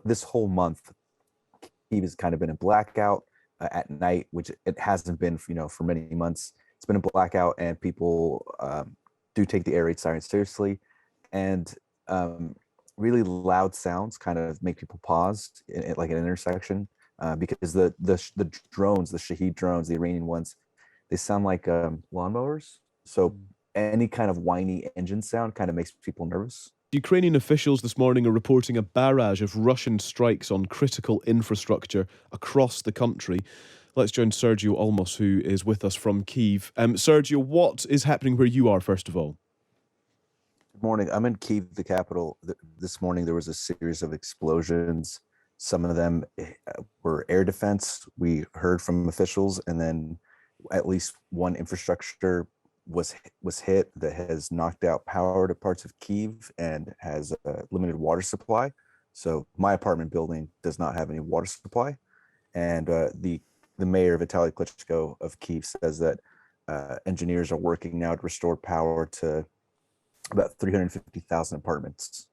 this whole month, Kyiv has kind of been in blackout at night, which it hasn't been, for many months. It's been a blackout, and people do take the air raid siren seriously, and really loud sounds kind of make people pause like an intersection, because the drones, the Shahed drones, the Iranian ones, they sound like lawnmowers. So any kind of whiny engine sound kind of makes people nervous. Ukrainian officials this morning are reporting a barrage of Russian strikes on critical infrastructure across the country. Let's join Sergio Olmos, who is with us from Kyiv. Sergio, what is happening where you are, first of all? Good morning. I'm in Kyiv, the capital. This morning there was a series of explosions. Some of them were air defense, we heard from officials, and then at least one infrastructure was hit that has knocked out power to parts of Kyiv and has a limited water supply. So my apartment building does not have any water supply, and the mayor Vitaly Klitschko of Kyiv says that engineers are working now to restore power to about 350,000 apartments.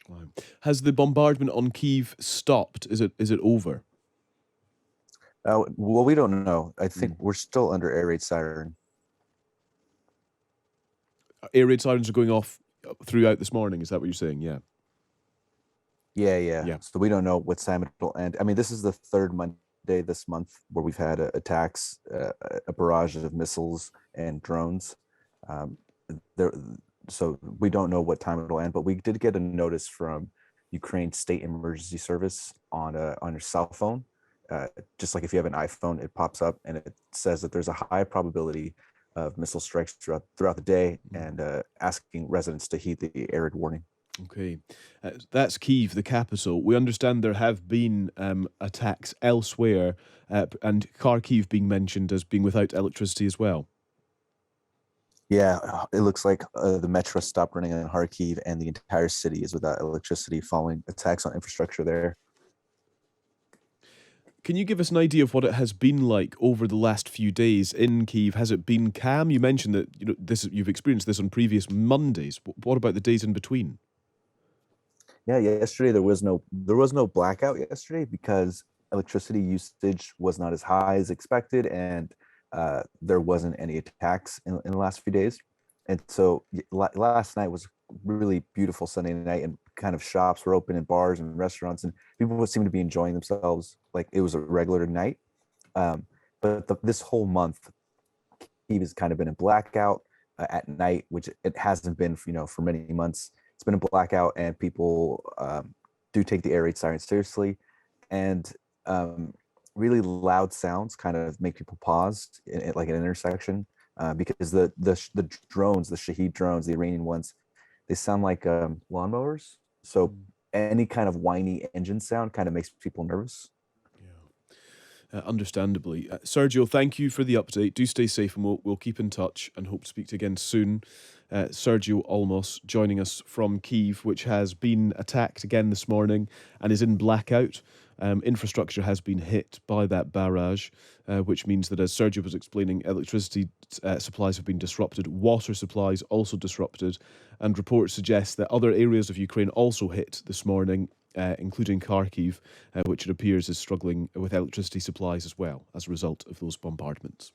Wow. Has the bombardment on Kyiv stopped? Is it over? Well, we don't know. I think we're still under air raid siren. Air raid sirens are going off throughout this morning. Is that what you're saying? Yeah. Yeah. So we don't know what time it'll end. I mean, this is the third Monday this month where we've had attacks, a barrage of missiles and drones. So we don't know what time it'll end, but we did get a notice from Ukraine State Emergency Service on your cell phone. Just like if you have an iPhone, it pops up and it says that there's a high probability of missile strikes throughout the day, and asking residents to heed the air raid warning. Okay. That's Kyiv, the capital. We understand there have been attacks elsewhere, and Kharkiv being mentioned as being without electricity as well. Yeah, it looks like the metro stopped running in Kharkiv, and the entire city is without electricity following attacks on infrastructure there. Can you give us an idea of what it has been like over the last few days in Kyiv? Has it been calm? You mentioned that you've experienced this on previous Mondays. What about the days in between? Yeah, yesterday there was no blackout yesterday because electricity usage was not as high as expected, and there wasn't any attacks in the last few days. And so last night was really beautiful Sunday night, and kind of shops were open and bars and restaurants, and people seemed to be enjoying themselves like it was a regular night. But this whole month, Kyiv has kind of been in blackout at night, which it hasn't been, for many months. It's been a blackout, and people do take the air raid siren seriously, and really loud sounds kind of make people pause like an intersection, because the drones, the Shahed drones, the Iranian ones, they sound like lawnmowers. So any kind of whiny engine sound kind of makes people nervous. Understandably. Sergio, thank you for the update. Do stay safe, and we'll keep in touch and hope to speak to you again soon. Sergio Olmos joining us from Kyiv, which has been attacked again this morning and is in blackout. Infrastructure has been hit by that barrage, which means that, as Sergio was explaining, electricity supplies have been disrupted, water supplies also disrupted, and reports suggest that other areas of Ukraine also hit this morning, including Kharkiv, which it appears is struggling with electricity supplies as well as a result of those bombardments.